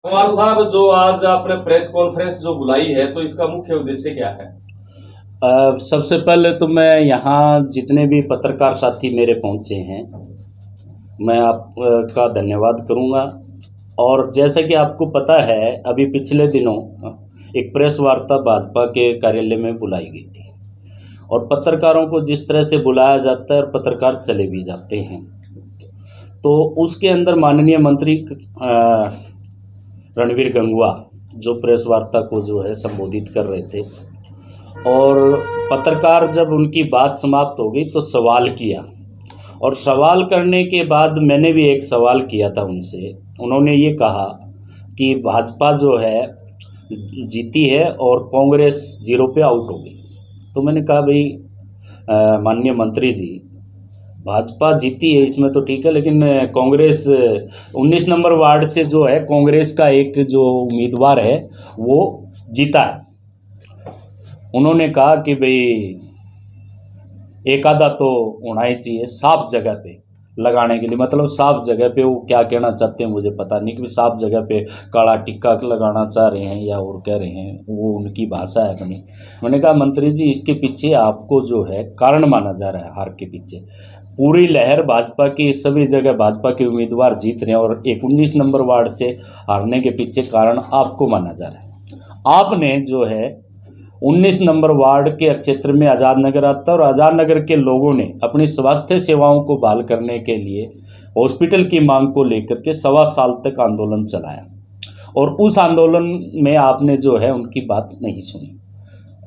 कुमार साहब, जो आज आपने प्रेस कॉन्फ्रेंस जो बुलाई है, तो इसका मुख्य उद्देश्य क्या है? सबसे पहले तो मैं यहाँ जितने भी पत्रकार साथी मेरे पहुँचे हैं, मैं आपका धन्यवाद करूँगा। और जैसा कि आपको पता है, अभी पिछले दिनों एक प्रेस वार्ता भाजपा के कार्यालय में बुलाई गई थी और पत्रकारों को जिस तरह से बुलाया जाता है और पत्रकार चले भी जाते हैं, तो उसके अंदर माननीय मंत्री रणवीर गंगवा जो प्रेस वार्ता को जो है संबोधित कर रहे थे, और पत्रकार जब उनकी बात समाप्त हो गई तो सवाल किया, और सवाल करने के बाद मैंने भी एक सवाल किया था उनसे। उन्होंने ये कहा कि भाजपा जो है जीती है और कांग्रेस 0 पे आउट हो गई। तो मैंने कहा, भाई माननीय मंत्री जी, भाजपा जीती है इसमें तो ठीक है, लेकिन कांग्रेस 19 नंबर वार्ड से जो है कांग्रेस का एक जो उम्मीदवार है वो जीता है। उन्होंने कहा कि भाई एक आधा तो होना ही चाहिए साफ जगह पे लगाने के लिए। मतलब साफ जगह पे वो क्या कहना चाहते हैं मुझे पता नहीं, कि साफ जगह पे काला टिक्का लगाना चाह रहे हैं या और कह रहे हैं, वो उनकी भाषा है अपनी। मैंने कहा, मंत्री जी, इसके पीछे आपको जो है कारण माना जा रहा है हार के पीछे। पूरी लहर भाजपा की, सभी जगह भाजपा के उम्मीदवार जीत रहे हैं और एक 19 नंबर वार्ड से हारने के पीछे कारण आपको माना जा रहा है। आपने जो है 19 नंबर वार्ड के क्षेत्र में आज़ाद नगर आता है और आज़ाद नगर के लोगों ने अपनी स्वास्थ्य सेवाओं को बहाल करने के लिए हॉस्पिटल की मांग को लेकर के 1.25 साल तक आंदोलन चलाया, और उस आंदोलन में आपने जो है उनकी बात नहीं सुनी।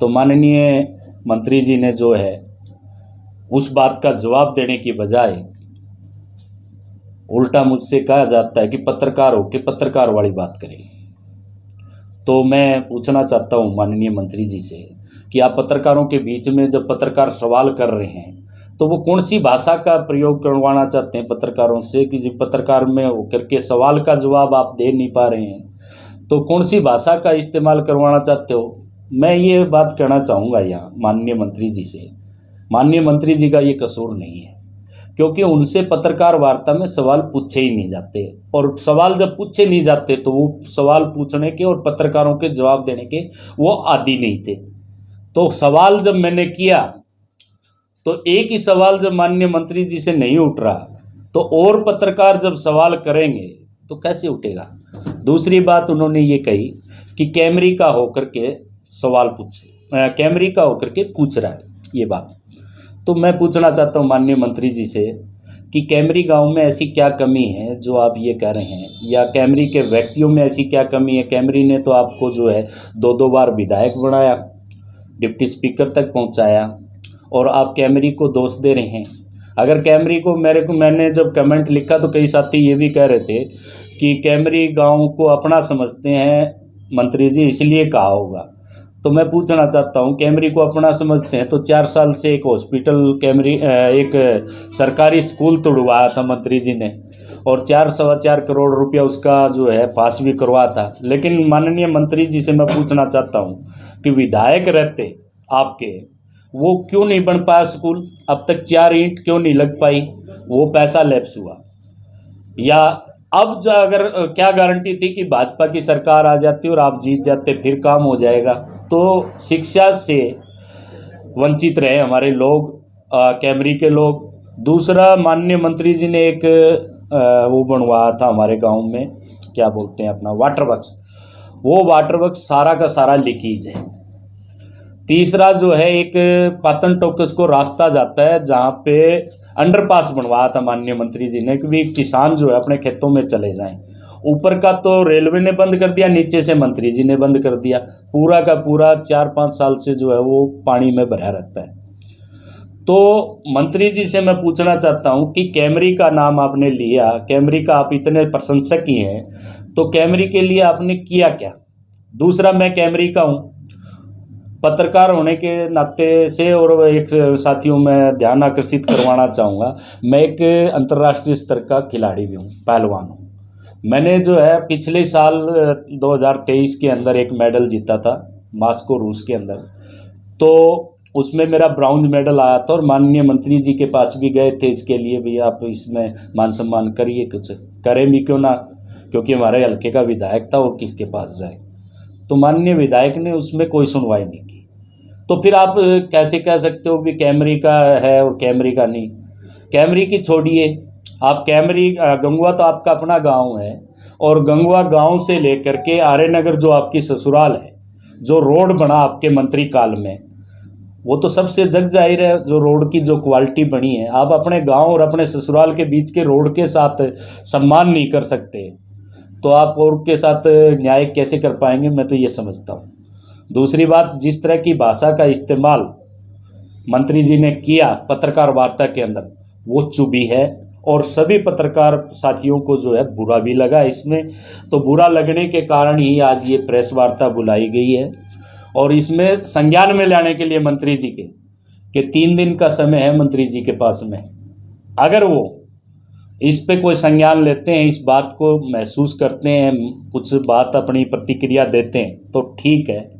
तो माननीय मंत्री जी ने जो है उस बात का जवाब देने की बजाय उल्टा मुझसे कहा जाता है कि पत्रकार हो के पत्रकार वाली बात करें। तो मैं पूछना चाहता हूँ माननीय मंत्री जी से कि आप पत्रकारों के बीच में जब पत्रकार सवाल कर रहे हैं तो वो कौन सी भाषा का प्रयोग करवाना चाहते हैं पत्रकारों से, कि जब पत्रकार में होकर के सवाल का जवाब आप दे नहीं पा रहे हैं तो कौन सी भाषा का इस्तेमाल करवाना चाहते हो। मैं ये बात कहना चाहूँगा यहाँ माननीय मंत्री जी से, माननीय मंत्री जी का ये कसूर नहीं है, क्योंकि उनसे पत्रकार वार्ता में सवाल पूछे ही नहीं जाते, और सवाल जब पूछे नहीं जाते तो वो सवाल पूछने के और पत्रकारों के जवाब देने के वो आदी नहीं थे। तो सवाल जब मैंने किया तो एक ही सवाल जब माननीय मंत्री जी से नहीं उठ रहा तो और पत्रकार जब सवाल करेंगे तो कैसे उठेगा। दूसरी बात उन्होंने ये कही कि कैमरी का होकर के सवाल कैमरी का होकर के पूछ रहा है ये बात। तो मैं पूछना चाहता हूँ माननीय मंत्री जी से कि कैमरी गांव में ऐसी क्या कमी है जो आप ये कह रहे हैं, या कैमरी के व्यक्तियों में ऐसी क्या कमी है। कैमरी ने तो आपको जो है 2 बार विधायक बनाया, डिप्टी स्पीकर तक पहुंचाया, और आप कैमरी को दोष दे रहे हैं। अगर कैमरी को मैंने जब कमेंट लिखा तो कई साथी ये भी कह रहे थे कि कैमरी गाँव को अपना समझते हैं मंत्री जी, इसलिए कहा होगा। तो मैं पूछना चाहता हूं, कैमरी को अपना समझते हैं तो 4 साल से एक हॉस्पिटल एक सरकारी स्कूल तोड़वाया था मंत्री जी ने, और 4.25 करोड़ रुपया उसका जो है पास भी करवा था। लेकिन माननीय मंत्री जी से मैं पूछना चाहता हूं कि विधायक रहते आपके वो क्यों नहीं बन पाया स्कूल, अब तक 4 ईंट क्यों नहीं लग पाई, वो पैसा लैप्स हुआ। या अब जो अगर क्या गारंटी थी कि भाजपा की सरकार आ जाती और आप जीत जाते फिर काम हो जाएगा। तो शिक्षा से वंचित रहे हमारे लोग, कैमरी के लोग। दूसरा, माननीय मंत्री जी ने एक वो बनवाया था हमारे गांव में, क्या बोलते हैं अपना, वाटर वर्क्स। वो वाटर वर्क्स सारा का सारा लीकेज है। तीसरा जो है, एक पातन टोकस को रास्ता जाता है जहाँ पे अंडरपास बनवाया था माननीय मंत्री जी ने, कि किसान जो है अपने खेतों में चले जाएं। ऊपर का तो रेलवे ने बंद कर दिया, नीचे से मंत्री जी ने बंद कर दिया। पूरा का पूरा 4-5 साल से जो है वो पानी में भरा रहता है। तो मंत्री जी से मैं पूछना चाहता हूं कि कैमरी का नाम आपने लिया, कैमरी का आप इतने प्रशंसक ही हैं, तो कैमरी के लिए आपने किया क्या। दूसरा, मैं कैमरी का हूँ, पत्रकार होने के नाते से, और एक साथियों में ध्यान आकर्षित करवाना चाहूँगा, मैं एक अंतर्राष्ट्रीय स्तर का खिलाड़ी भी हूँ, पहलवान हूँ। मैंने जो है पिछले साल 2023 के अंदर एक मेडल जीता था मास्को रूस के अंदर। तो उसमें मेरा ब्राउन्ज मेडल आया था, और माननीय मंत्री जी के पास भी गए थे इसके लिए, भी आप इसमें मान सम्मान करिए, कुछ करें भी क्यों ना, क्योंकि हमारे हल्के का विधायक था, वो किसके पास जाए। तो माननीय विधायक ने उसमें कोई सुनवाई नहीं की। तो फिर आप कैसे कह सकते हो कि कैमरी का है और कैमरी का नहीं। कैमरी की छोड़िए, आप कैमरी गंगवा तो आपका अपना गांव है, और गंगवा गांव से लेकर के आर्यनगर जो आपकी ससुराल है, जो रोड बना आपके मंत्री काल में, वो तो सबसे जग जाहिर है। जो रोड की जो क्वालिटी बनी है, आप अपने गांव और अपने ससुराल के बीच के रोड के साथ सम्मान नहीं कर सकते, तो आप और के साथ न्याय कैसे कर पाएंगे, मैं तो ये समझता हूँ। दूसरी बात, जिस तरह की भाषा का इस्तेमाल मंत्री जी ने किया पत्रकार वार्ता के अंदर, वो चुभी है, और सभी पत्रकार साथियों को जो है बुरा भी लगा इसमें। तो बुरा लगने के कारण ही आज ये प्रेस वार्ता बुलाई गई है, और इसमें संज्ञान में लाने के लिए मंत्री जी के 3 दिन का समय है मंत्री जी के पास में। अगर वो इस पे कोई संज्ञान लेते हैं, इस बात को महसूस करते हैं, कुछ बात अपनी प्रतिक्रिया देते हैं, तो ठीक है,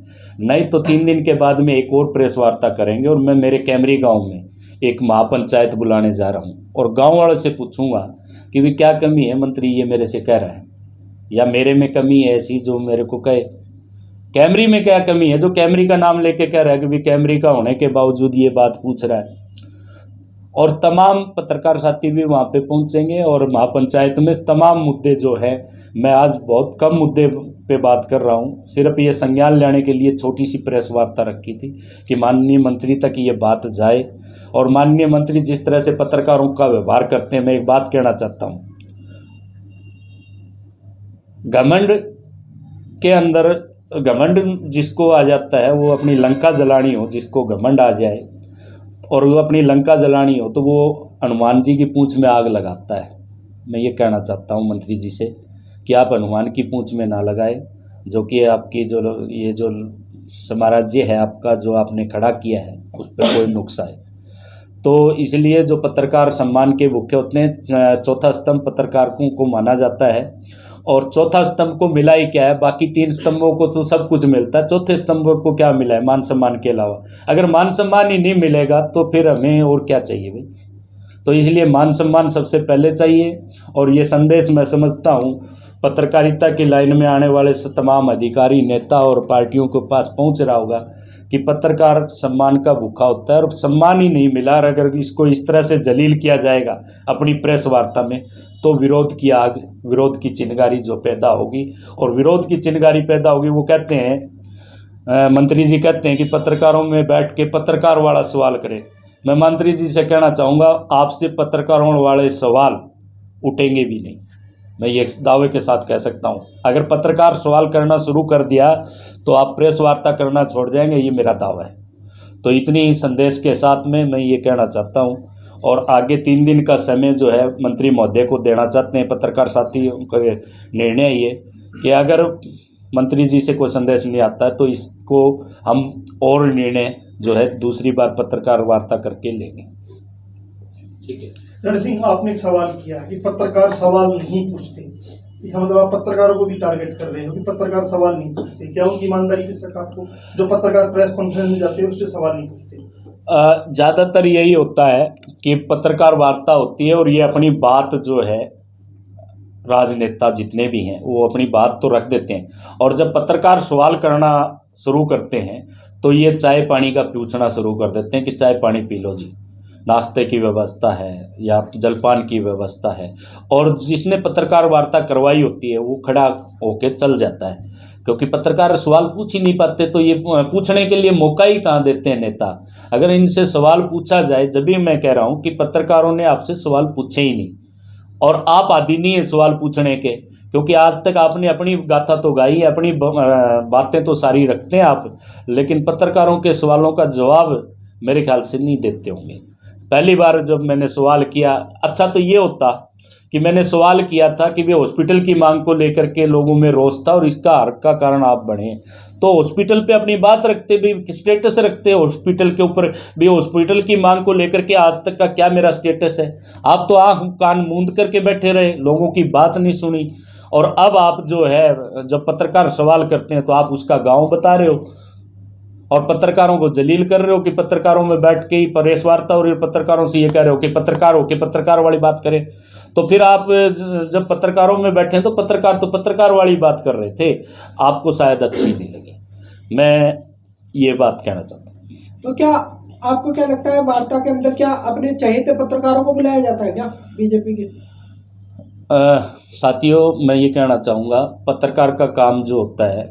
नहीं तो 3 दिन के बाद में एक और प्रेस वार्ता करेंगे। और मैं मेरे कैमरी गांव में एक महापंचायत बुलाने जा रहा हूं, और गांव वालों से पूछूंगा कि भी क्या कमी है मंत्री ये मेरे से कह रहा है, या मेरे में कमी है ऐसी जो मेरे को कहे। कैमरी में क्या कमी है जो कैमरी का नाम लेके कह रहा है कि भी कैमरी का होने के बावजूद ये बात पूछ रहा है। और तमाम पत्रकार साथी भी वहाँ पे पहुँचेंगे, और महापंचायत में तमाम मुद्दे जो है, मैं आज बहुत कम मुद्दे पे बात कर रहा हूँ, सिर्फ ये संज्ञान लेने के लिए छोटी सी प्रेस वार्ता रखी थी कि माननीय मंत्री तक ये बात जाए। और माननीय मंत्री जिस तरह से पत्रकारों का व्यवहार करते हैं, मैं एक बात कहना चाहता हूँ, घमंड के अंदर घमंड जिसको आ जाता है, वो अपनी लंका जलानी हो, जिसको घमंड आ जाए और वो अपनी लंका जलानी हो, तो वो हनुमान जी की पूंछ में आग लगाता है। मैं ये कहना चाहता हूँ मंत्री जी से कि आप हनुमान की पूंछ में ना लगाए, जो कि आपकी ये जो साम्राज्य है आपका, जो आपने खड़ा किया है, उस पर कोई नुकसान है। तो इसलिए जो पत्रकार सम्मान के भूखे होते हैं, चौथा स्तंभ पत्रकारों को माना जाता है, और चौथा स्तंभ को मिला ही क्या है, बाकी 3 स्तंभों को तो सब कुछ मिलता है, चौथे स्तंभ को क्या मिला है मान सम्मान के अलावा। अगर मान सम्मान ही नहीं मिलेगा तो फिर हमें और क्या चाहिए भाई। तो इसलिए मान सम्मान सबसे पहले चाहिए। और ये संदेश मैं समझता हूँ पत्रकारिता की लाइन में आने वाले तमाम अधिकारी, नेता और पार्टियों के पास पहुँच रहा होगा कि पत्रकार सम्मान का भूखा होता है, और सम्मान ही नहीं मिला, और अगर इसको इस तरह से जलील किया जाएगा अपनी प्रेस वार्ता में, तो विरोध की आग, विरोध की चिंगारी जो पैदा होगी, और विरोध की चिंगारी पैदा होगी। वो कहते हैं, मंत्री जी कहते हैं कि पत्रकारों में बैठ के पत्रकार वाला सवाल करे। मैं मंत्री जी से कहना चाहूँगा, आपसे पत्रकारों वाले सवाल उठेंगे भी नहीं, मैं ये दावे के साथ कह सकता हूँ। अगर पत्रकार सवाल करना शुरू कर दिया तो आप प्रेस वार्ता करना छोड़ जाएंगे, ये मेरा दावा है। तो इतनी ही संदेश के साथ में मैं ये कहना चाहता हूँ, और आगे 3 दिन का समय जो है मंत्री महोदय को देना चाहते हैं। पत्रकार साथियों का निर्णय ये कि अगर मंत्री जी से कोई संदेश नहीं आता है तो इसको हम और निर्णय जो है दूसरी बार पत्रकार वार्ता करके लेंगे। ठीक है रण सिंह, आपने एक सवाल किया कि पत्रकार सवाल नहीं पूछते, इसका मतलब आप पत्रकारों को भी टारगेट कर रहे हो कि पत्रकार सवाल नहीं पूछते। क्या उनकी ईमानदारी के साथ आपको जो पत्रकार प्रेस कॉन्फ्रेंस में जाते हैं उससे सवाल नहीं पूछते? ज़्यादातर यही होता है कि पत्रकार वार्ता होती है और ये अपनी बात जो है, राजनेता जितने भी हैं वो अपनी बात तो रख देते हैं, और जब पत्रकार सवाल करना शुरू करते हैं तो ये चाय पानी का पूछना शुरू कर देते हैं कि चाय पानी पी लो जी, नाश्ते की व्यवस्था है या जलपान की व्यवस्था है। और जिसने पत्रकार वार्ता करवाई होती है वो खड़ा होके चल जाता है, क्योंकि पत्रकार सवाल पूछ ही नहीं पाते, तो ये पूछने के लिए मौका ही कहाँ देते हैं नेता। अगर इनसे सवाल पूछा जाए, जब भी मैं कह रहा हूँ कि पत्रकारों ने आपसे सवाल पूछे ही नहीं, और आप आदी नहीं है सवाल पूछने के, क्योंकि आज तक आपने अपनी गाथा तो गाई है, अपनी बातें तो सारी रखते हैं आप, लेकिन पत्रकारों के सवालों का जवाब मेरे ख्याल से नहीं देते होंगे। पहली बार जब मैंने सवाल किया, अच्छा तो ये होता कि मैंने सवाल किया था कि वे हॉस्पिटल की मांग को लेकर के लोगों में रोष था और इसका हर्क का कारण आप बने, तो हॉस्पिटल पे अपनी बात रखते भी, स्टेटस रखते हॉस्पिटल के ऊपर भी, हॉस्पिटल की मांग को लेकर के आज तक का क्या मेरा स्टेटस है। आप तो आँख कान मूंद करके बैठे रहे, लोगों की बात नहीं सुनी, और अब आप जो है जब पत्रकार सवाल करते हैं तो आप उसका गाँव बता रहे हो, और पत्रकारों को जलील कर रहे हो कि पत्रकारों में बैठ के ही प्रेस वार्ता और पत्रकारों से ये कह रहे हो कि पत्रकार हो के पत्रकार वाली बात करें। तो फिर आप जब पत्रकारों में बैठे तो पत्रकार वाली बात कर रहे थे, आपको शायद अच्छी नहीं लगी। मैं ये बात कहना चाहता हूँ। तो क्या आपको क्या लगता है, वार्ता के अंदर क्या अपने चहेते पत्रकारों को बुलाया जाता है क्या बीजेपी के? साथियों, मैं ये कहना चाहूँगा, पत्रकार का काम जो होता है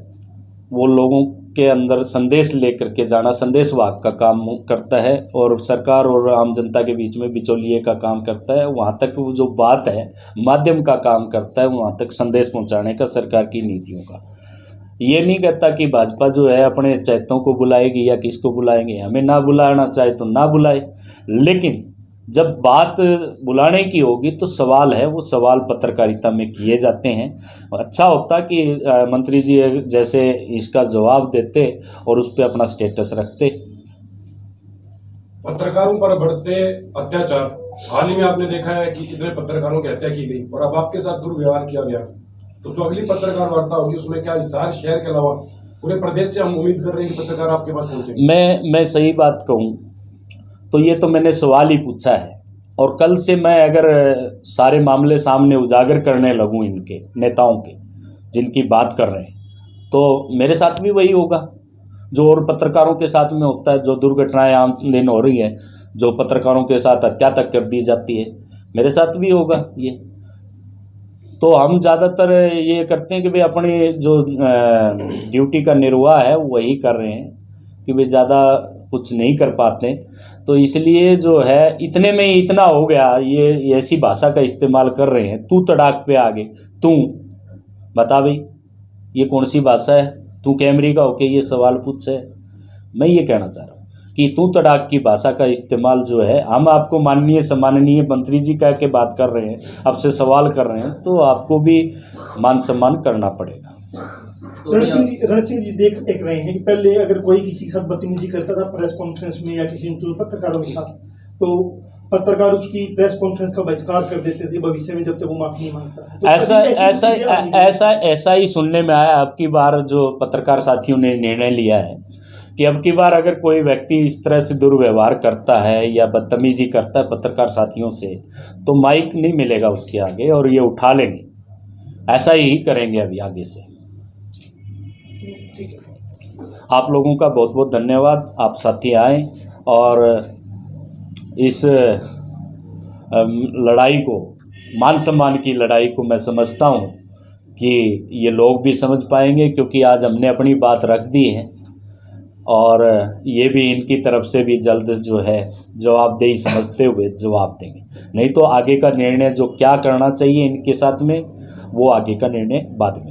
वो लोगों के अंदर संदेश लेकर के जाना, संदेशवाहक का काम करता है, और सरकार और आम जनता के बीच में बिचौलिए का काम करता है। वहाँ तक वो जो बात है माध्यम का काम करता है, वहाँ तक संदेश पहुँचाने का सरकार की नीतियों का। ये नहीं कहता कि भाजपा जो है अपने चहेतों को बुलाएगी या किसको बुलाएंगे, हमें ना बुलाना चाहे तो ना बुलाए, लेकिन जब बात बुलाने की होगी तो सवाल है, वो सवाल पत्रकारिता में किए जाते हैं। अच्छा होता कि मंत्री जी जैसे इसका जवाब देते और उस पर अपना स्टेटस रखते। पत्रकारों पर बढ़ते अत्याचार, हाल ही में आपने देखा है कि कितने पत्रकारों की हत्या की गई और अब आपके साथ दुर्व्यवहार किया गया। तो जो अगली पत्रकार वार्ता होगी उसमें क्या हिसार शहर के अलावा पूरे प्रदेश से हम उम्मीद कर रहे हैं कि पत्रकार आपके पास पहुंचे? मैं सही बात कहूँ तो ये तो मैंने सवाल ही पूछा है, और कल से मैं अगर सारे मामले सामने उजागर करने लगूँ इनके नेताओं के जिनकी बात कर रहे हैं, तो मेरे साथ भी वही होगा जो और पत्रकारों के साथ में होता है। जो दुर्घटनाएं आम दिन हो रही हैं, जो पत्रकारों के साथ हत्या तक कर दी जाती है, मेरे साथ भी होगा ये। तो हम ज़्यादातर ये करते हैं कि भाई अपनी जो ड्यूटी का निर्वाह है वही कर रहे हैं, कि भाई ज़्यादा कुछ नहीं कर पाते। तो इसलिए जो है इतने में ही इतना हो गया, ये ऐसी भाषा का इस्तेमाल कर रहे हैं, तू तड़ाक पे आगे, तू बता भाई ये कौन सी भाषा है, तू कैमरे का होके ये सवाल पूछ है। मैं ये कहना चाह रहा हूँ कि तू तड़ाक की भाषा का इस्तेमाल जो है, हम आपको माननीय सम्माननीय मंत्री जी कह के बात कर रहे हैं, आपसे सवाल कर रहे हैं, तो आपको भी मान सम्मान करना पड़ेगा। रण सिंह जी देख रहे हैं कि पहले अगर कोई किसी के साथ बदतमीजी करता था प्रेस कॉन्फ्रेंस में या किसी इंटरव्यू पत्रकारों के साथ, तो पत्रकार उसकी प्रेस कॉन्फ्रेंस का बहिष्कार कर देते थे भविष्य में जब तक वो माफी नहीं मांगता। तो ऐसा ही सुनने में आया। अब की बार जो पत्रकार साथियों ने निर्णय लिया है कि अब की बार अगर कोई व्यक्ति इस तरह से दुर्व्यवहार करता है या बदतमीजी करता है पत्रकार साथियों से, तो माइक नहीं मिलेगा उसके आगे और ये उठा लेंगे। ऐसा ही करेंगे अभी आगे से। आप लोगों का बहुत बहुत धन्यवाद, आप साथी आए और इस लड़ाई को, मान सम्मान की लड़ाई को मैं समझता हूँ कि ये लोग भी समझ पाएंगे, क्योंकि आज हमने अपनी बात रख दी है और ये भी इनकी तरफ से भी जल्द जो है जवाबदेही समझते हुए जवाब देंगे। नहीं तो आगे का निर्णय जो क्या करना चाहिए इनके साथ में, वो आगे का निर्णय बाद में।